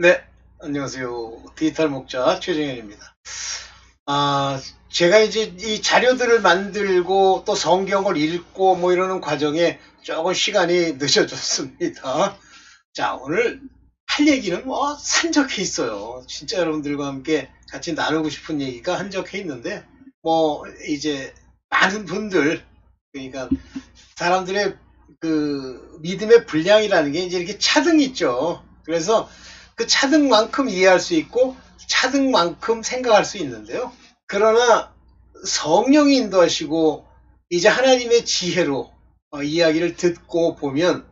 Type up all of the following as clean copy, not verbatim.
네, 안녕하세요. 디지털 목자 최정현입니다. 제가 이제 이 자료들을 만들고 또 성경을 읽고 뭐 이러는 과정에 조금 시간이 늦어졌습니다. 자, 오늘 할 얘기는 뭐 산적해 있어요. 진짜 여러분들과 함께 같이 나누고 싶은 얘기가 한적해 있는데, 뭐 이제 많은 분들, 그러니까 사람들의 그 믿음의 분량이라는 게 이제 이렇게 차등이 있죠. 그래서 그 차등만큼 이해할 수 있고 차등만큼 생각할 수 있는데요. 그러나 성령이 인도하시고 이제 하나님의 지혜로 이야기를 듣고 보면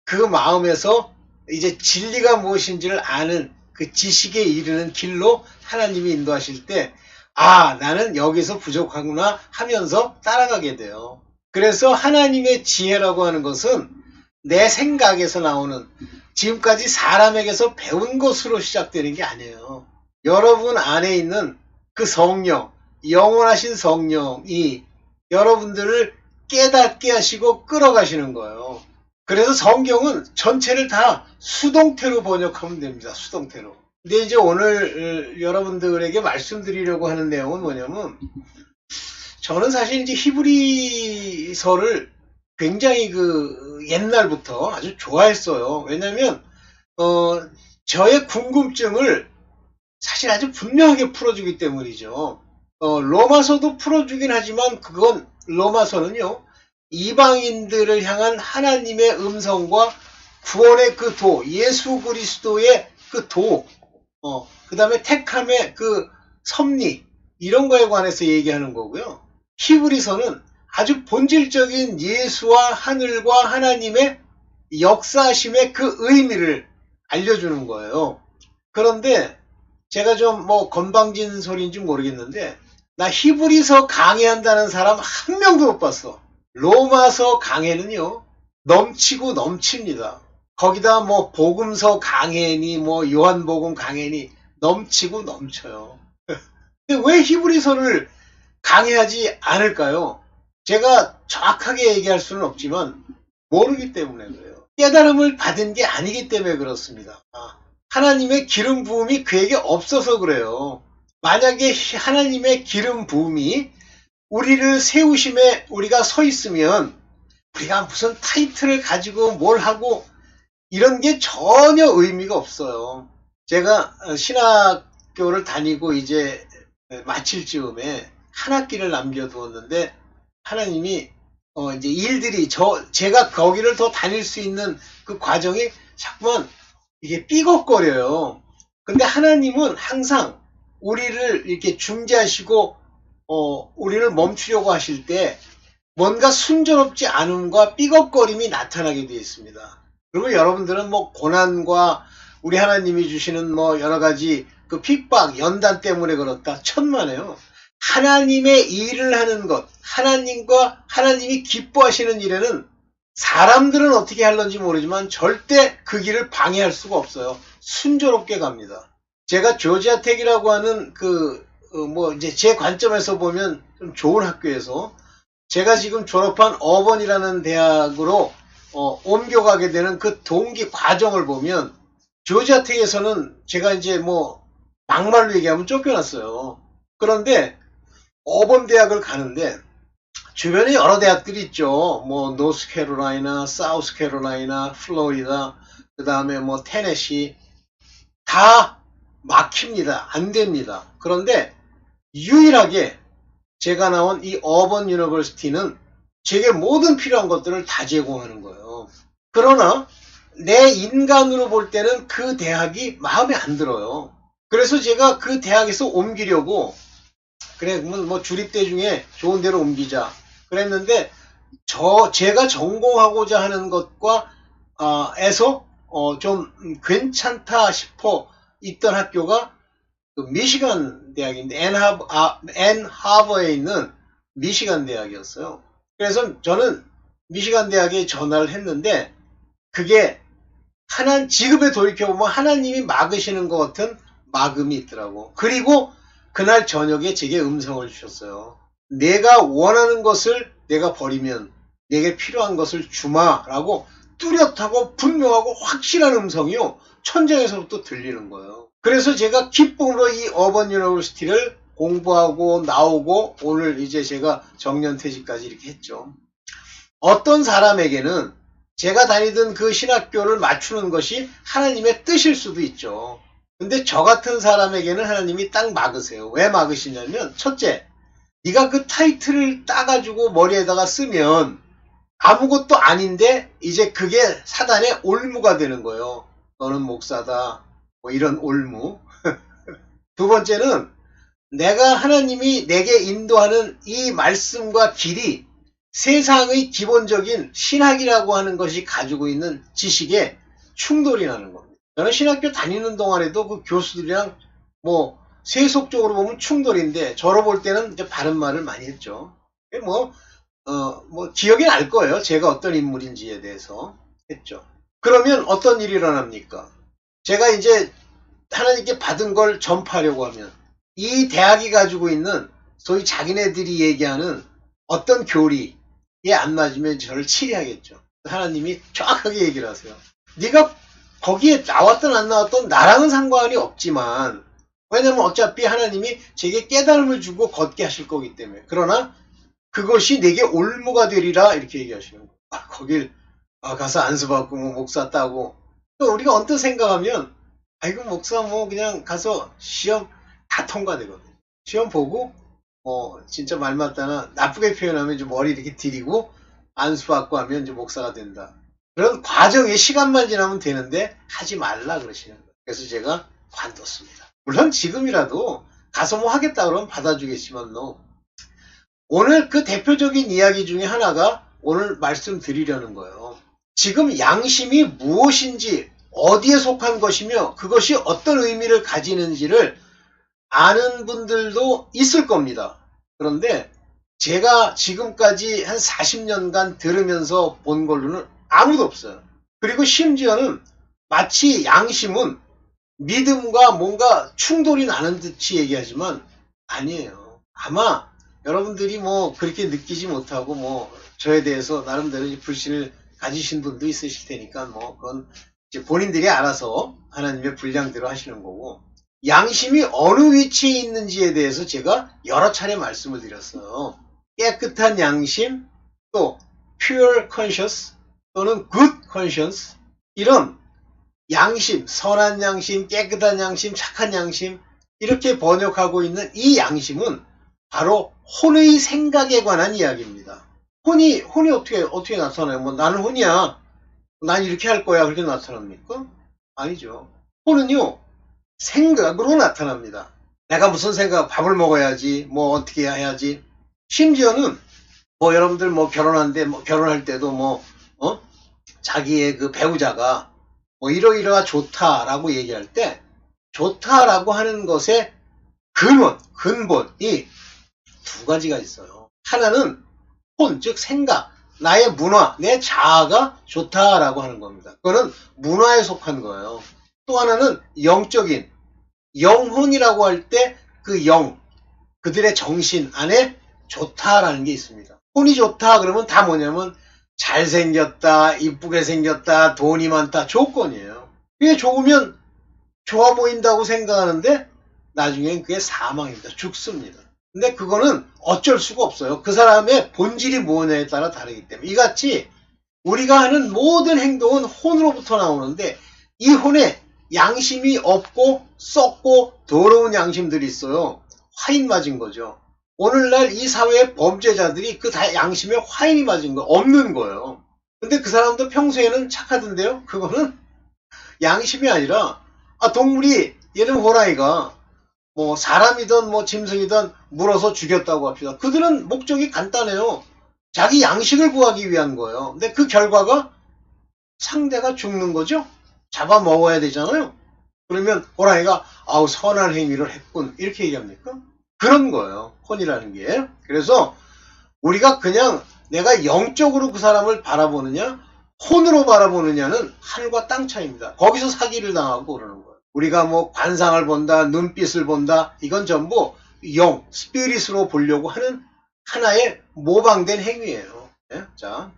그 마음에서 이제 진리가 무엇인지를 아는 그 지식에 이르는 길로 하나님이 인도하실 때, 나는 여기서 부족하구나 하면서 따라가게 돼요. 그래서 하나님의 지혜라고 하는 것은 내 생각에서 나오는, 지금까지 사람에게서 배운 것으로 시작되는 게 아니에요. 여러분 안에 있는 그 성령, 영원하신 성령이 여러분들을 깨닫게 하시고 끌어가시는 거예요. 그래서 성경은 전체를 다 수동태로 번역하면 됩니다. 수동태로. 근데 이제 오늘 여러분들에게 말씀드리려고 하는 내용은 뭐냐면, 저는 사실 이제 히브리서를 굉장히 그 옛날부터 아주 좋아했어요. 왜냐면 저의 궁금증을 사실 아주 분명하게 풀어주기 때문이죠. 로마서도 풀어주긴 하지만 그건, 로마서는요, 이방인들을 향한 하나님의 음성과 구원의 그 도, 예수 그리스도의 그 도, 그 다음에 택함의 그 섭리, 이런 거에 관해서 얘기하는 거고요. 히브리서는 아주 본질적인 예수와 하늘과 하나님의 역사하심의 그 의미를 알려주는 거예요. 그런데 제가 좀 뭐 건방진 소리인지 모르겠는데, 나 히브리서 강해한다는 사람 한 명도 못 봤어. 로마서 강해는요, 넘치고 넘칩니다. 거기다 뭐 복음서 강해니 뭐 요한복음 강해니 넘치고 넘쳐요. 근데 왜 히브리서를 강해하지 않을까요? 제가 정확하게 얘기할 수는 없지만 모르기 때문에 그래요. 깨달음을 받은 게 아니기 때문에 그렇습니다. 하나님의 기름 부음이 그에게 없어서 그래요. 만약에 하나님의 기름 부음이 우리를 세우심에 우리가 서 있으면, 우리가 무슨 타이틀을 가지고 뭘 하고 이런 게 전혀 의미가 없어요. 제가 신학교를 다니고 이제 마칠 즈음에 한 학기를 남겨두었는데, 하나님이 이제 일들이 제가 거기를 더 다닐 수 있는 그 과정이 자꾸만 이게 삐걱거려요. 근데 하나님은 항상 우리를 이렇게 중재하시고 우리를 멈추려고 하실 때 뭔가 순조롭지 않음과 삐걱거림이 나타나게 되어 있습니다. 그리고 여러분들은 뭐 고난과 우리 하나님이 주시는 뭐 여러 가지 그 핍박, 연단 때문에 그렇다, 천만에요. 하나님의 일을 하는 것, 하나님과 하나님이 기뻐하시는 일에는 사람들은 어떻게 할런지 모르지만 절대 그 길을 방해할 수가 없어요. 순조롭게 갑니다. 제가 조지아텍이라고 하는 뭐 이제 제 관점에서 보면 좀 좋은 학교에서 제가 지금 졸업한 어번이라는 대학으로 옮겨가게 되는 그 동기 과정을 보면, 조지아텍에서는 제가 이제 뭐 막말로 얘기하면 쫓겨났어요. 그런데 어번 대학을 가는데 주변에 여러 대학들이 있죠. 뭐 노스캐롤라이나, 사우스캐롤라이나, 플로리다, 그 다음에 뭐 테네시, 다 막힙니다. 안 됩니다. 그런데 유일하게 제가 나온 이 어번 유니버시티는 제게 모든 필요한 것들을 다 제공하는 거예요. 그러나 내 인간으로 볼 때는 그 대학이 마음에 안 들어요. 그래서 제가 그 대학에서 옮기려고, 그래 그러면 뭐 주립대 중에 좋은 데로 옮기자 그랬는데, 제가 전공하고자 하는 것과 에서 좀 괜찮다 싶어 있던 학교가 그 미시간 대학인데, 앤하버에 있는 미시간 대학이었어요. 그래서 저는 미시간 대학에 전화를 했는데, 그게 지금에 돌이켜보면 하나님이 막으시는 것 같은 막음이 있더라고. 그리고 그날 저녁에 제게 음성을 주셨어요. 내가 원하는 것을 내가 버리면 내게 필요한 것을 주마라고, 뚜렷하고 분명하고 확실한 음성이요. 천장에서부터 들리는 거예요. 그래서 제가 기쁨으로 이 어번 유니버시티를 공부하고 나오고 오늘 이제 제가 정년퇴직까지 이렇게 했죠. 어떤 사람에게는 제가 다니던 그 신학교를 맞추는 것이 하나님의 뜻일 수도 있죠. 근데 저 같은 사람에게는 하나님이 딱 막으세요. 왜 막으시냐면 첫째, 네가 그 타이틀을 따가지고 머리에다가 쓰면 아무것도 아닌데 이제 그게 사단의 올무가 되는 거예요. 너는 목사다. 뭐 이런 올무. 두 번째는 내가 하나님이 내게 인도하는 이 말씀과 길이 세상의 기본적인 신학이라고 하는 것이 가지고 있는 지식에 충돌이 나는 겁니다. 저는 신학교 다니는 동안에도 그 교수들이랑 뭐 세속적으로 보면 충돌인데 저로 볼 때는 이제 바른 말을 많이 했죠. 뭐 기억이 날 거예요. 제가 어떤 인물인지에 대해서 했죠. 그러면 어떤 일이 일어납니까? 제가 이제 하나님께 받은 걸 전파하려고 하면 이 대학이 가지고 있는 소위 자기네들이 얘기하는 어떤 교리에 안 맞으면 저를 치리하겠죠. 하나님이 정확하게 얘기를 하세요. 네가 거기에 나왔든 안 나왔든 나랑은 상관이 없지만 왜냐면 어차피 하나님이 제게 깨달음을 주고 걷게 하실 거기 때문에 그러나 그것이 내게 올무가 되리라 이렇게 얘기하시는 거예요. 거길 가서 안수받고 뭐 목사 따고 또 우리가 언뜻 생각하면 아이고 목사 뭐 그냥 가서 시험 다 통과되거든요. 시험 보고 진짜 말 맞다나 나쁘게 표현하면 이제 머리 이렇게 들이고 안수받고 하면 이제 목사가 된다. 그런 과정에 시간만 지나면 되는데 하지 말라 그러시는 거예요. 그래서 제가 관뒀습니다. 물론 지금이라도 가서 뭐 하겠다 그러면 받아주겠지만 오늘 그 대표적인 이야기 중에 하나가 오늘 말씀드리려는 거예요. 지금 양심이 무엇인지 어디에 속한 것이며 그것이 어떤 의미를 가지는지를 아는 분들도 있을 겁니다. 그런데 제가 지금까지 한 40년간 들으면서 본 걸로는 아무도 없어요. 그리고 심지어는 마치 양심은 믿음과 뭔가 충돌이 나는 듯이 얘기하지만 아니에요. 아마 여러분들이 뭐 그렇게 느끼지 못하고 뭐 저에 대해서 나름대로 불신을 가지신 분도 있으실 테니까 뭐 그건 이제 본인들이 알아서 하나님의 분량대로 하시는 거고 양심이 어느 위치에 있는지에 대해서 제가 여러 차례 말씀을 드렸어요. 깨끗한 양심, 또 pure conscience 또는 good conscience 이런 양심, 선한 양심, 깨끗한 양심, 착한 양심 이렇게 번역하고 있는 이 양심은 바로 혼의 생각에 관한 이야기입니다. 혼이 어떻게 나타나요? 뭐 나는 혼이야. 난 이렇게 할 거야. 그렇게 나타납니까? 아니죠. 혼은요. 생각으로 나타납니다. 내가 무슨 생각, 밥을 먹어야지, 뭐 어떻게 해야지. 심지어는 뭐 여러분들 뭐 결혼한데 뭐 결혼할 때도 자기의 그 배우자가 뭐 이러이러가 좋다라고 얘기할 때 좋다라고 하는 것의 근본이 두 가지가 있어요. 하나는 혼, 즉 생각, 나의 문화, 내 자아가 좋다라고 하는 겁니다. 그거는 문화에 속한 거예요. 또 하나는 영적인, 영혼이라고 할 때 그 영, 그들의 정신 안에 좋다라는 게 있습니다. 혼이 좋다 그러면 다 뭐냐면 잘생겼다, 이쁘게 생겼다, 돈이 많다, 조건이에요. 그게 좋으면 좋아 보인다고 생각하는데 나중엔 그게 사망입니다. 죽습니다. 근데 그거는 어쩔 수가 없어요. 그 사람의 본질이 뭐냐에 따라 다르기 때문에 이같이 우리가 하는 모든 행동은 혼으로부터 나오는데 이 혼에 양심이 없고 썩고 더러운 양심들이 있어요. 화인 맞은 거죠. 오늘날 이 사회의 범죄자들이 그 다 양심에 화인이 맞은 거 없는 거예요. 근데 그 사람도 평소에는 착하던데요. 그거는 양심이 아니라 동물이 예를 들면 호랑이가 뭐 사람이든 뭐 짐승이든 물어서 죽였다고 합시다. 그들은 목적이 간단해요. 자기 양식을 구하기 위한 거예요. 근데 그 결과가 상대가 죽는 거죠. 잡아 먹어야 되잖아요. 그러면 호랑이가 선한 행위를 했군 이렇게 얘기합니까? 그런 거예요. 혼이라는 게. 그래서 우리가 그냥 내가 영적으로 그 사람을 바라보느냐 혼으로 바라보느냐는 하늘과 땅 차이입니다. 거기서 사기를 당하고 그러는 거예요. 우리가 뭐 관상을 본다, 눈빛을 본다, 이건 전부 영, 스피릿으로 보려고 하는 하나의 모방된 행위예요. 네? 자,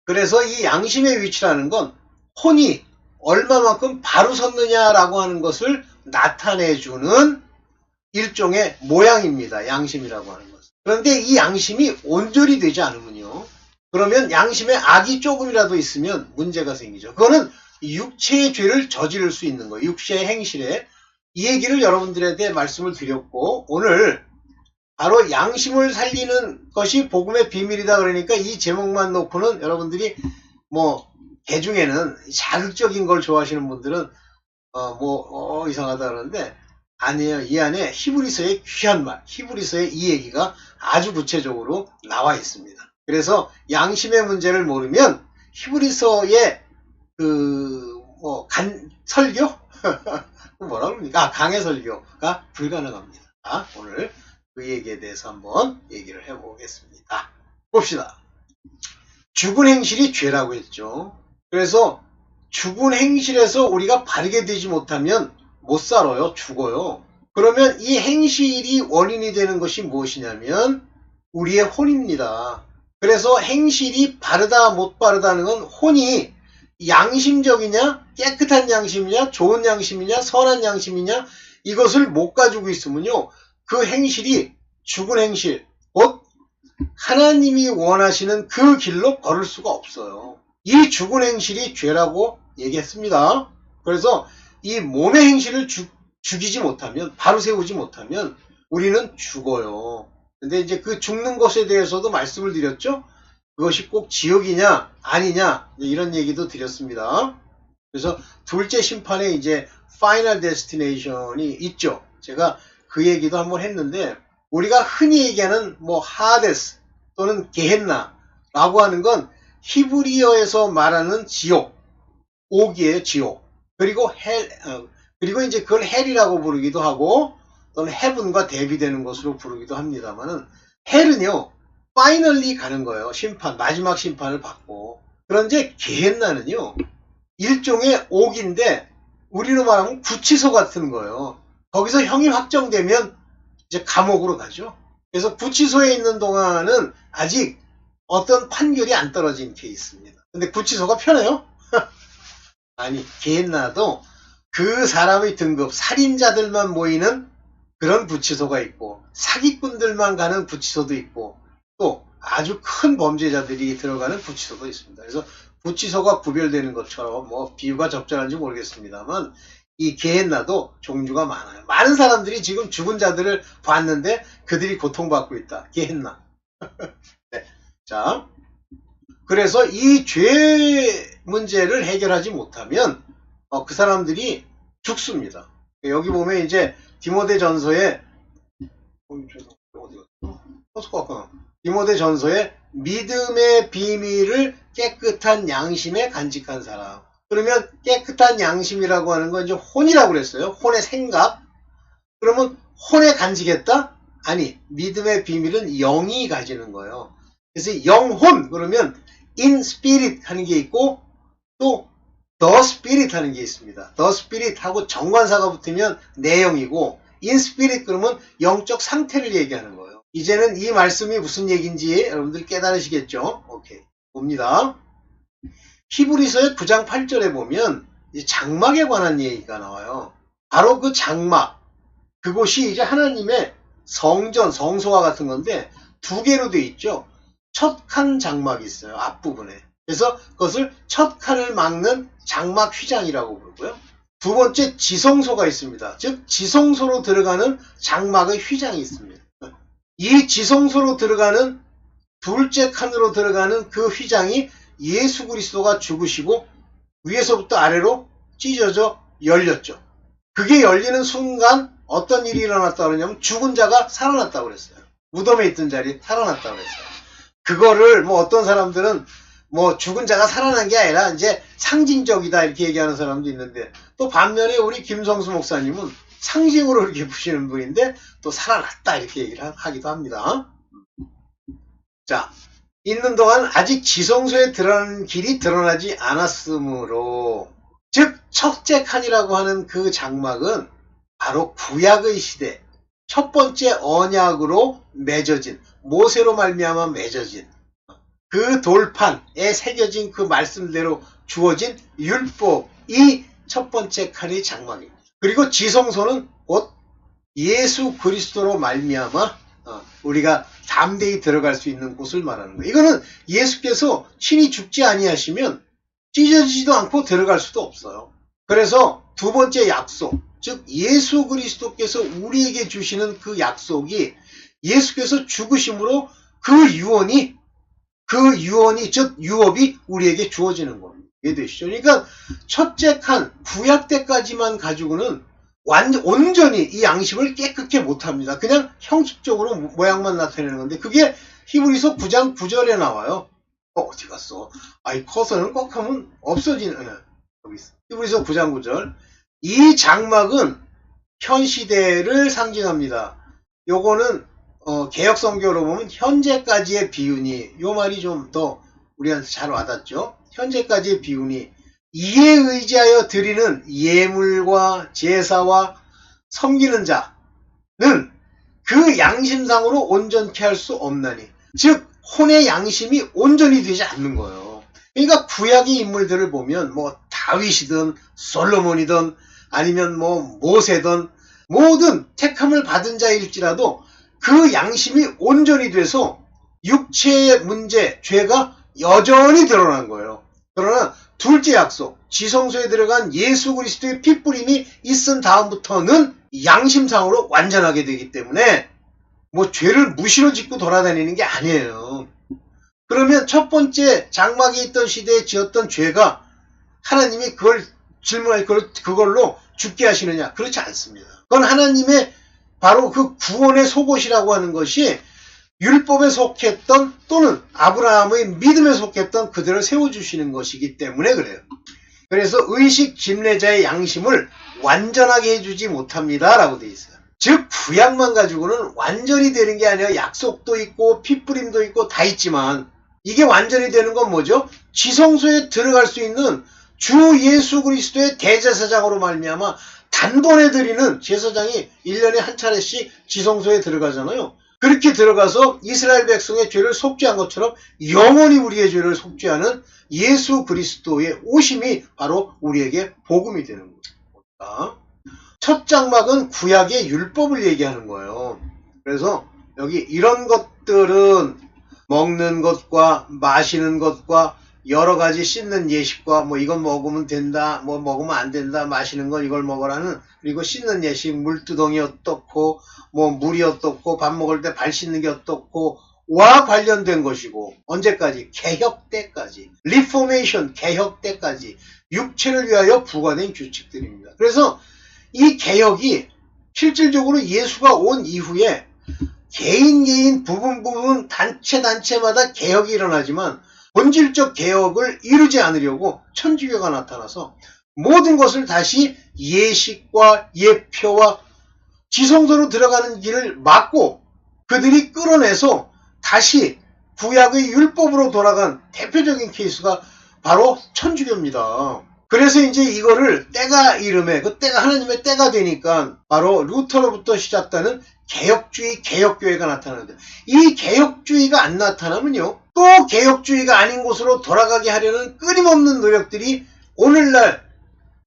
그래서 이 양심의 위치라는 건 혼이 얼마만큼 바로 섰느냐라고 하는 것을 나타내주는 일종의 모양입니다. 양심이라고 하는 것. 그런데 이 양심이 온전히 되지 않으면요. 그러면 양심에 악이 조금이라도 있으면 문제가 생기죠. 그거는 육체의 죄를 저지를 수 있는 거예요. 육체의 행실에. 이 얘기를 여러분들한테 말씀을 드렸고, 오늘 바로 양심을 살리는 것이 복음의 비밀이다 그러니까 이 제목만 놓고는 여러분들이 개중에는 자극적인 걸 좋아하시는 분들은 이상하다 그러는데, 아니에요. 이 안에 히브리서의 귀한 말, 히브리서의 이 얘기가 아주 구체적으로 나와 있습니다. 그래서 양심의 문제를 모르면 히브리서의 설교? 뭐라 그럽니까? 강해 설교가 불가능합니다. 오늘 그 얘기에 대해서 한번 얘기를 해보겠습니다. 봅시다. 죽은 행실이 죄라고 했죠. 그래서 죽은 행실에서 우리가 바르게 되지 못하면 못 살아요. 죽어요. 그러면 이 행실이 원인이 되는 것이 무엇이냐면 우리의 혼입니다. 그래서 행실이 바르다 못 바르다는 건 혼이 양심적이냐, 깨끗한 양심이냐, 좋은 양심이냐, 선한 양심이냐, 이것을 못 가지고 있으면요, 그 행실이 죽은 행실, 곧 하나님이 원하시는 그 길로 걸을 수가 없어요. 이 죽은 행실이 죄라고 얘기했습니다. 그래서 이 몸의 행실을 죽이지 못하면, 바로 세우지 못하면 우리는 죽어요. 근데 이제 그 죽는 것에 대해서도 말씀을 드렸죠. 그것이 꼭 지옥이냐 아니냐 이런 얘기도 드렸습니다. 그래서 둘째 심판에 이제 파이널 데스티네이션이 있죠. 제가 그 얘기도 한번 했는데, 우리가 흔히 얘기하는 하데스 또는 게헨나라고 하는 건 히브리어에서 말하는 지옥, 옥이에요. 지옥. 그리고 그리고 이제 그걸 헬이라고 부르기도 하고 또는 헤븐과 대비되는 것으로 부르기도 합니다만은, 헬은요 파이널리 가는 거예요. 심판, 마지막 심판을 받고. 그런데 게헨나는요 일종의 옥인데 우리로 말하면 구치소 같은 거예요. 거기서 형이 확정되면 이제 감옥으로 가죠. 그래서 구치소에 있는 동안은 아직 어떤 판결이 안 떨어진 케이스입니다. 근데 구치소가 편해요? 아니, 게헨나도 그 사람의 등급, 살인자들만 모이는 그런 구치소가 있고, 사기꾼들만 가는 구치소도 있고, 또 아주 큰 범죄자들이 들어가는 구치소도 있습니다. 그래서 구치소가 구별되는 것처럼 비유가 적절한지 모르겠습니다만, 이 게헨나도 종류가 많아요. 많은 사람들이 지금 죽은 자들을 봤는데 그들이 고통받고 있다. 게헨나. 네. 자, 그래서 이 죄 문제를 해결하지 못하면 그 사람들이 죽습니다. 여기 보면 이제 디모데전서에 디모데전서에 믿음의 비밀을 깨끗한 양심에 간직한 사람. 그러면 깨끗한 양심이라고 하는 건 이제 혼이라고 그랬어요. 혼의 생각. 그러면 혼에 간직했다? 아니, 믿음의 비밀은 영이 가지는 거예요. 그래서 영혼 그러면 in spirit 하는 게 있고 또 the spirit 하는 게 있습니다. the spirit 하고 정관사가 붙으면 내영이고 in spirit 그러면 영적 상태를 얘기하는 거예요. 이제는 이 말씀이 무슨 얘기인지 여러분들 깨달으시겠죠? 오케이. 봅니다. 히브리서의 9장 8절에 보면 장막에 관한 얘기가 나와요. 바로 그 장막, 그곳이 이제 하나님의 성전, 성소와 같은 건데 두 개로 돼 있죠. 첫 칸 장막이 있어요. 앞부분에. 그래서 그것을 첫 칸을 막는 장막 휘장이라고 부르고요. 두 번째 지성소가 있습니다. 즉 지성소로 들어가는 장막의 휘장이 있습니다. 이 지성소로 들어가는 둘째 칸으로 들어가는 그 휘장이 예수 그리스도가 죽으시고 위에서부터 아래로 찢어져 열렸죠. 그게 열리는 순간 어떤 일이 일어났다고 그러냐면 죽은 자가 살아났다고 그랬어요. 무덤에 있던 자리 살아났다고 그랬어요. 그거를 어떤 사람들은 죽은 자가 살아난 게 아니라 이제 상징적이다 이렇게 얘기하는 사람도 있는데, 또 반면에 우리 김성수 목사님은 상징으로 이렇게 보시는 분인데 또 살아났다 이렇게 얘기를 하기도 합니다. 자, 있는 동안 아직 지성소에 들어가는 길이 드러나지 않았으므로, 즉 첫째 칸이라고 하는 그 장막은 바로 구약의 시대 첫 번째 언약으로 맺어진, 모세로 말미암아 맺어진 그 돌판에 새겨진 그 말씀대로 주어진 율법, 이 첫 번째 칸이 장막입니다. 그리고 지성소는 곧 예수 그리스도로 말미암아 우리가 담대히 들어갈 수 있는 곳을 말하는 거예요. 이거는 예수께서 친히 죽지 아니하시면 찢어지지도 않고 들어갈 수도 없어요. 그래서 두 번째 약속, 즉 예수 그리스도께서 우리에게 주시는 그 약속이 예수께서 죽으심으로 그 유언이 즉 유업이 우리에게 주어지는 겁니다. 이해되시죠? 그러니까 첫째 칸 구약 때까지만 가지고는 온전히 이 양심을 깨끗게 못합니다. 그냥 형식적으로 모양만 나타내는 건데 그게 히브리서 9장 9절에 나와요. 어디 갔어? 아이 커서는 꼭 하면 없어지는 여기 있어. 히브리서 9장 9절. 이 장막은 현 시대를 상징합니다. 요거는 개역성경으로 보면 현재까지의 비유니, 요 말이 좀 더 우리한테 잘 와닿죠. 현재까지의 비유니 이에 의지하여 드리는 예물과 제사와 섬기는 자는 그 양심상으로 온전케 할 수 없나니, 즉 혼의 양심이 온전히 되지 않는 거예요. 그러니까 구약의 인물들을 보면 뭐 다윗이든 솔로몬이든 아니면 뭐 모세든 모든 택함을 받은 자일지라도 그 양심이 온전히 돼서 육체의 문제, 죄가 여전히 드러난 거예요. 그러나 둘째 약속, 지성소에 들어간 예수 그리스도의 핏뿌림이 있은 다음부터는 양심상으로 완전하게 되기 때문에 뭐 죄를 무시로 짓고 돌아다니는 게 아니에요. 그러면 첫 번째 장막에 있던 시대에 지었던 죄가 하나님이 그걸 질문할 그걸로 죽게 하시느냐? 그렇지 않습니다. 그건 하나님의 바로 그 구원의 속옷이라고 하는 것이 율법에 속했던 또는 아브라함의 믿음에 속했던 그들을 세워주시는 것이기 때문에 그래요. 그래서 의식 집례자의 양심을 완전하게 해주지 못합니다 라고 되어 있어요. 즉 구약만 가지고는 완전히 되는 게 아니라 약속도 있고 핏부림도 있고 다 있지만 이게 완전히 되는 건 뭐죠? 지성소에 들어갈 수 있는 주 예수 그리스도의 대제사장으로 말미암아 단번에 드리는 제사장이 1년에 한 차례씩 지성소에 들어가잖아요. 그렇게 들어가서 이스라엘 백성의 죄를 속죄한 것처럼 영원히 우리의 죄를 속죄하는 예수 그리스도의 오심이 바로 우리에게 복음이 되는 겁니다. 첫 장막은 구약의 율법을 얘기하는 거예요. 그래서 여기 이런 것들은 먹는 것과 마시는 것과 여러 가지 씻는 예식과 뭐 이건 먹으면 된다, 뭐 먹으면 안 된다, 마시는 건 이걸 먹으라는, 그리고 씻는 예식, 물두덩이 어떻고 뭐 물이 어떻고 밥 먹을 때 발 씻는 게 어떻고 와 관련된 것이고, 언제까지? 개혁 때까지, 리포메이션 개혁 때까지 육체를 위하여 부과된 규칙들입니다. 그래서 이 개혁이 실질적으로 예수가 온 이후에 개인 부분 단체마다 개혁이 일어나지만 본질적 개혁을 이루지 않으려고 천주교가 나타나서 모든 것을 다시 예식과 예표와 지성소로 들어가는 길을 막고 그들이 끌어내서 다시 구약의 율법으로 돌아간 대표적인 케이스가 바로 천주교입니다. 그래서 이제 이거를 때가 이름에, 그 때가 하나님의 때가 되니까 바로 루터로부터 시작되는 개혁주의, 개혁교회가 나타나는데, 이 개혁주의가 안 나타나면요, 또 개혁주의가 아닌 곳으로 돌아가게 하려는 끊임없는 노력들이 오늘날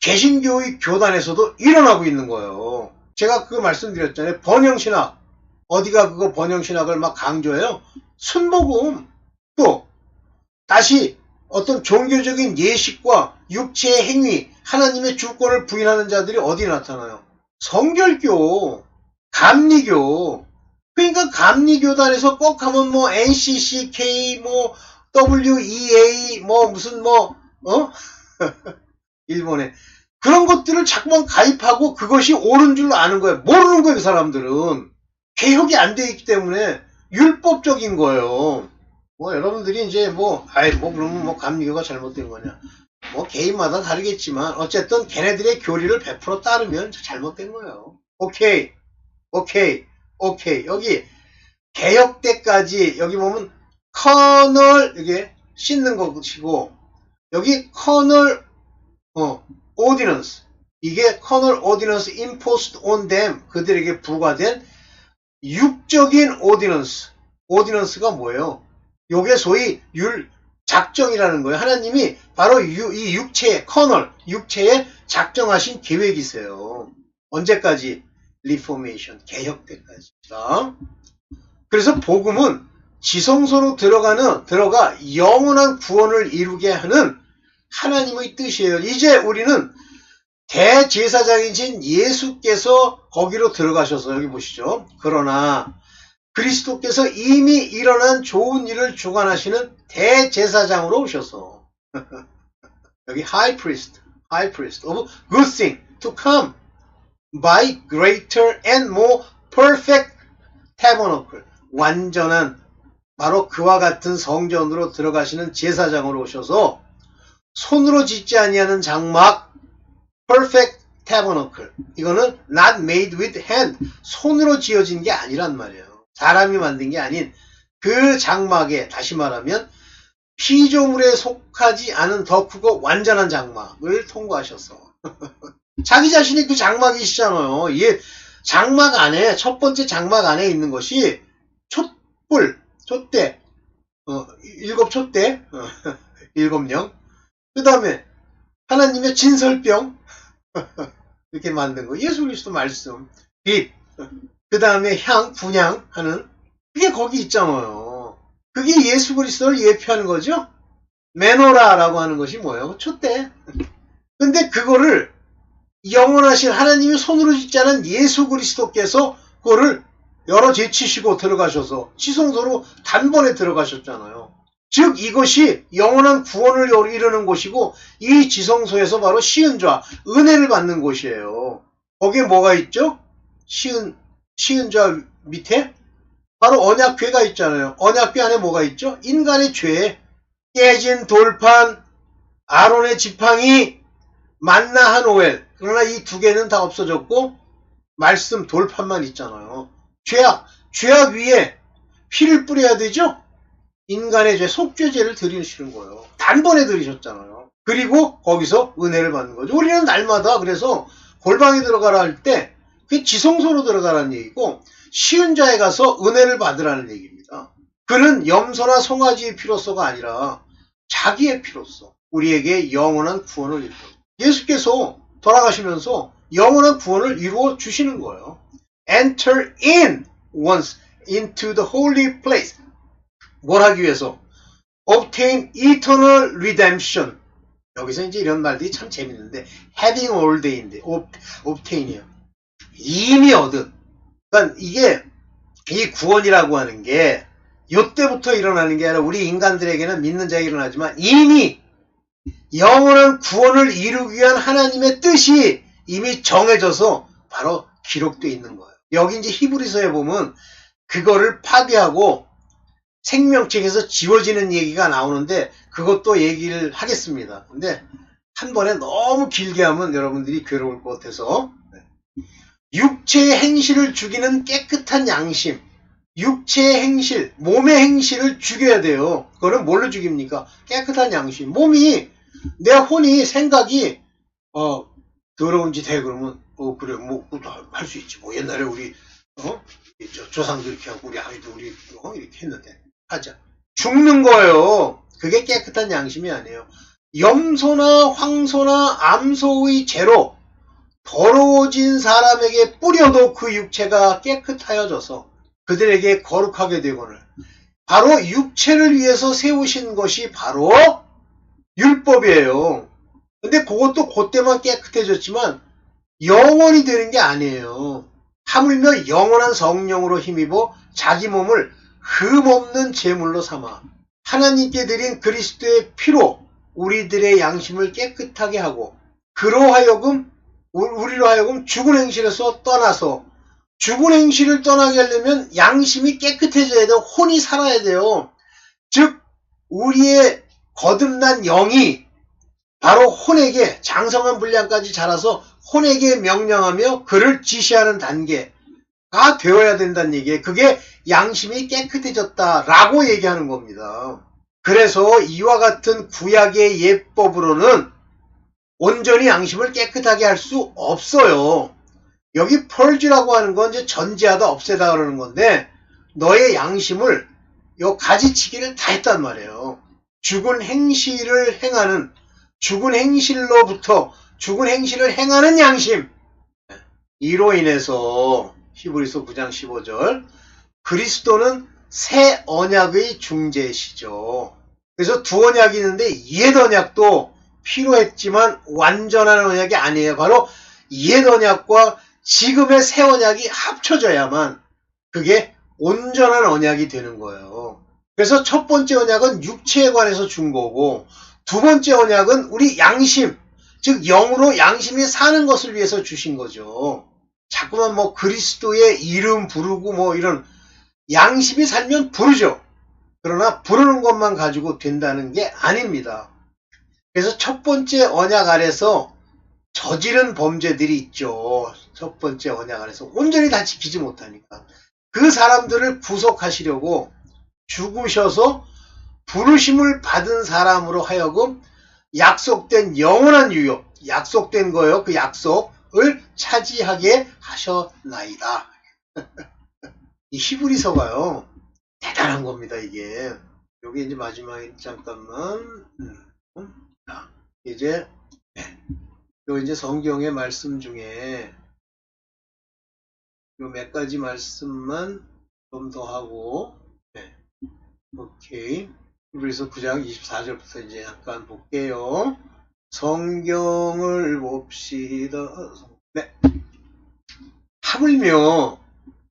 개신교의 교단에서도 일어나고 있는 거예요. 제가 그거 말씀드렸잖아요. 번영신학. 어디가 그거 번영신학을 막 강조해요? 순복음. 또 다시 어떤 종교적인 예식과 육체의 행위, 하나님의 주권을 부인하는 자들이 어디 나타나요? 성결교, 감리교. 그러니까 감리교단에서 꼭 하면 뭐 NCCK, 뭐 WEA, 뭐 무슨 일본에 그런 것들을 자꾸만 가입하고 그것이 옳은 줄로 아는 거예요. 모르는 거예요, 그 사람들은. 개혁이 안 돼 있기 때문에 율법적인 거예요. 뭐 여러분들이 이제 그러면 뭐 감리교가 잘못된 거냐? 뭐 개인마다 다르겠지만 어쨌든 걔네들의 교리를 100% 따르면 잘못된 거예요. 오케이. 여기 개혁 때까지 여기 보면 커널 이게 씻는 것이고, 여기 커널 오디넌스, 이게 커널 오디넌스 imposed on them, 그들에게 부과된 육적인 오디넌스가 뭐예요? 요게 소위 작정이라는 거예요. 하나님이 바로 이 육체의 커널, 육체에 작정하신 계획이세요. 언제까지? 리포메이션, 개혁 때까지. 그래서 복음은 지성소로 들어가 영원한 구원을 이루게 하는 하나님의 뜻이에요. 이제 우리는 대제사장이신 예수께서 거기로 들어가셔서, 여기 보시죠. 그러나 그리스도께서 이미 일어난 좋은 일을 주관하시는 대제사장으로 오셔서 여기 high priest of good thing to come by greater and more perfect tabernacle, 완전한 바로 그와 같은 성전으로 들어가시는 제사장으로 오셔서 손으로 짓지 아니하는 장막 perfect tabernacle, 이거는 not made with hand, 손으로 지어진 게 아니란 말이에요. 사람이 만든 게 아닌 그 장막에, 다시 말하면 피조물에 속하지 않은 더 크고 완전한 장막을 통과하셔서 자기 자신이 그 장막이시잖아요. 이 장막 안에, 첫 번째 장막 안에 있는 것이 촛불, 촛대, 일곱 촛대, 일곱 령, 그 다음에 하나님의 진설병, 이렇게 만든 거, 예수 그리스도 말씀, 빛, 그 다음에 향, 분향하는, 그게 거기 있잖아요. 그게 예수 그리스도를 예표하는 거죠. 메노라라고 하는 것이 뭐예요? 촛대. 근데 그거를 영원하신 하나님이 손으로 짓지 않은 예수 그리스도께서 그거를 열어 제치시고 들어가셔서 지성소로 단번에 들어가셨잖아요. 즉 이것이 영원한 구원을 이루는 곳이고, 이 지성소에서 바로 시은좌, 은혜를 받는 곳이에요. 거기에 뭐가 있죠? 시은좌 밑에 바로 언약궤가 있잖아요. 언약궤 안에 뭐가 있죠? 인간의 죄, 깨진 돌판, 아론의 지팡이, 만나 한 오엘. 그러나 이 두 개는 다 없어졌고 말씀 돌판만 있잖아요. 죄악 위에 피를 뿌려야 되죠? 인간의 죄, 속죄제를 드리시는 거예요. 단번에 드리셨잖아요. 그리고 거기서 은혜를 받는 거죠. 우리는 날마다 그래서 골방에 들어가라 할 때 그게 지성소로 들어가라는 얘기고, 시은자에 가서 은혜를 받으라는 얘기입니다. 그는 염소나 송아지의 피로서가 아니라 자기의 피로서 우리에게 영원한 구원을 이루고, 예수께서 돌아가시면서 영원한 구원을 이루어 주시는 거예요. Enter in once into the holy place. 뭘 하기 위해서? Obtain eternal redemption. 여기서 이제 이런 말들이 참 재밌는데, having ordained, obtain이요. 이미 얻은. 그러니까 이게, 이 구원이라고 하는 게 요때부터 일어나는 게 아니라 우리 인간들에게는 믿는 자에게 일어나지만 이미 영원한 구원을 이루기 위한 하나님의 뜻이 이미 정해져서 바로 기록되어 있는 거예요. 여기 이제 히브리서에 보면 그거를 파괴하고 생명책에서 지워지는 얘기가 나오는데 그것도 얘기를 하겠습니다. 근데 한 번에 너무 길게 하면 여러분들이 괴로울 것 같아서, 육체의 행실을 죽이는 깨끗한 양심, 육체의 행실, 몸의 행실을 죽여야 돼요. 그거는 뭘로 죽입니까? 깨끗한 양심. 몸이, 내 혼이, 생각이 더러운 짓 해 그러면 그래 뭐 할 수 있지. 뭐 옛날에 우리 조상들 이렇게 하고 우리 아이도 우리 이렇게 했는데 하자. 죽는 거예요. 그게 깨끗한 양심이 아니에요. 염소나 황소나 암소의 죄로 더러워진 사람에게 뿌려도 그 육체가 깨끗하여져서 그들에게 거룩하게 되거늘, 바로 육체를 위해서 세우신 것이 바로 율법이에요. 근데 그것도 그때만 깨끗해졌지만 영원히 되는 게 아니에요. 하물며 영원한 성령으로 힘입어 자기 몸을 흠없는 제물로 삼아 하나님께 드린 그리스도의 피로 우리들의 양심을 깨끗하게 하고, 우리로 하여금 죽은 행실에서 떠나서, 죽은 행실을 떠나게 하려면 양심이 깨끗해져야 돼요. 혼이 살아야 돼요. 즉 우리의 거듭난 영이 바로 혼에게 장성한 분량까지 자라서 혼에게 명령하며 그를 지시하는 단계가 되어야 된다는 얘기예요. 그게 양심이 깨끗해졌다라고 얘기하는 겁니다. 그래서 이와 같은 구약의 예법으로는 온전히 양심을 깨끗하게 할 수 없어요. 여기 펄지라고 하는 건 이제 전제하다, 없애다 그러는 건데, 너의 양심을 요 가지치기를 다 했단 말이에요. 죽은 행실을 행하는, 죽은 행실로부터 죽은 행실을 행하는 양심, 이로 인해서 히브리서 9장 15절 그리스도는 새 언약의 중재시죠. 그래서 두 언약이 있는데 옛 언약도 필요했지만 완전한 언약이 아니에요. 바로 옛 언약과 지금의 새 언약이 합쳐져야만 그게 온전한 언약이 되는 거예요. 그래서 첫 번째 언약은 육체에 관해서 준 거고, 두 번째 언약은 우리 양심, 즉 영으로 양심이 사는 것을 위해서 주신 거죠. 자꾸만 뭐 그리스도의 이름 부르고 뭐 이런, 양심이 살면 부르죠. 그러나 부르는 것만 가지고 된다는 게 아닙니다. 그래서 첫 번째 언약 아래서 저지른 범죄들이 있죠. 첫 번째 언약 아래서 온전히 다 지키지 못하니까 그 사람들을 구속하시려고 죽으셔서 부르심을 받은 사람으로 하여금 약속된 영원한 유업, 약속된 거예요. 그 약속을 차지하게 하셨나이다. 이 히브리서가요, 대단한 겁니다, 이게. 여기 이제 마지막에 잠깐만, 자, 이제, 요 이제 성경의 말씀 중에 요 몇 가지 말씀만 좀 더 하고, 오케이. 히브리서 9장 24절부터 이제 약간 볼게요. 성경을 봅시다. 네. 하물며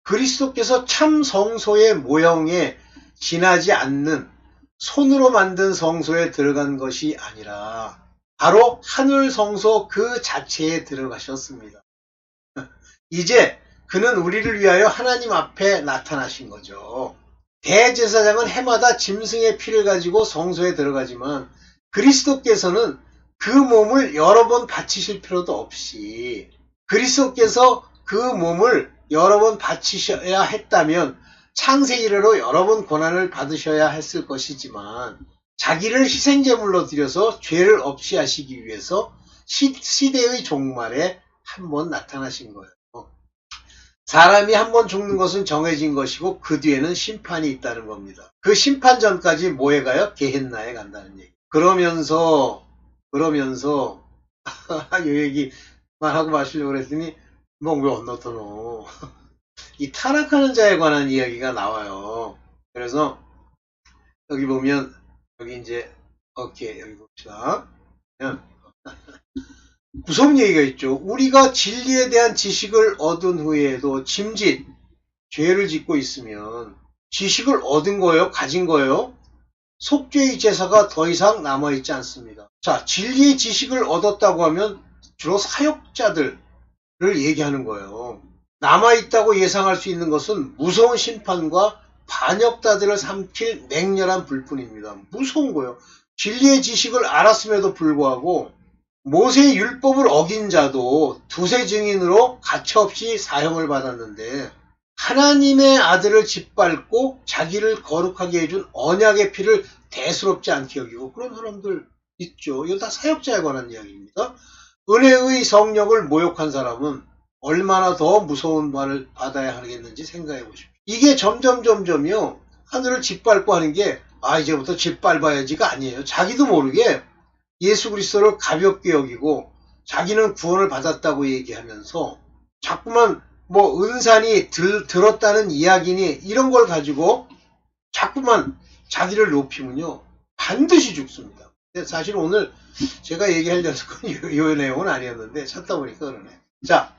그리스도께서 참 성소의 모형에 지나지 않는 손으로 만든 성소에 들어간 것이 아니라 바로 하늘 성소 그 자체에 들어가셨습니다. 이제 그는 우리를 위하여 하나님 앞에 나타나신 거죠. 대제사장은 해마다 짐승의 피를 가지고 성소에 들어가지만 그리스도께서는 그 몸을 여러 번 바치실 필요도 없이, 그리스도께서 그 몸을 여러 번 바치셔야 했다면 창세 이래로 여러 번 고난을 받으셔야 했을 것이지만 자기를 희생제물로 드려서 죄를 없이 하시기 위해서 시대의 종말에 한 번 나타나신 거예요. 사람이 한 번 죽는 것은 정해진 것이고 그 뒤에는 심판이 있다는 겁니다. 그 심판 전까지 뭐에 가요? 게헨나에 간다는 얘기. 그러면서 이 얘기만 하고 마시려고 그랬더니 뭐 왜 안 나타나. 이 타락하는 자에 관한 이야기가 나와요. 그래서 여기 보면 여기 이제 오케이 여기 봅시다. 무서운 얘기가 있죠. 우리가 진리에 대한 지식을 얻은 후에도 짐짓 죄를 짓고 있으면 지식을 얻은 거예요? 가진 거예요? 속죄의 제사가 더 이상 남아있지 않습니다. 자, 진리의 지식을 얻었다고 하면 주로 사역자들을 얘기하는 거예요. 남아있다고 예상할 수 있는 것은 무서운 심판과 반역자들을 삼킬 맹렬한 불뿐입니다. 무서운 거예요. 진리의 지식을 알았음에도 불구하고 모세의 율법을 어긴 자도 두세 증인으로 가차없이 사형을 받았는데 하나님의 아들을 짓밟고 자기를 거룩하게 해준 언약의 피를 대수롭지 않게 여기고 그런 사람들 있죠. 이건 다 사역자에 관한 이야기입니다. 은혜의 성령을 모욕한 사람은 얼마나 더 무서운 말을 받아야 하겠는지 생각해 보십시오. 이게 점점이요. 하늘을 짓밟고 하는 게 이제부터 짓밟아야지가 아니에요. 자기도 모르게 예수 그리스도를 가볍게 여기고 자기는 구원을 받았다고 얘기하면서 자꾸만 뭐 은산이 들었다는 이야기니 이런 걸 가지고 자꾸만 자기를 높이면요. 반드시 죽습니다. 사실 오늘 제가 얘기하려는 건 이 내용은 아니었는데 찾다 보니까 그러네. 자,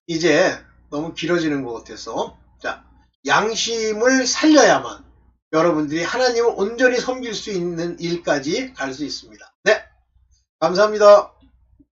이제 너무 길어지는 것 같아서 자, 양심을 살려야만 여러분들이 하나님을 온전히 섬길 수 있는 일까지 갈 수 있습니다. 네, 감사합니다.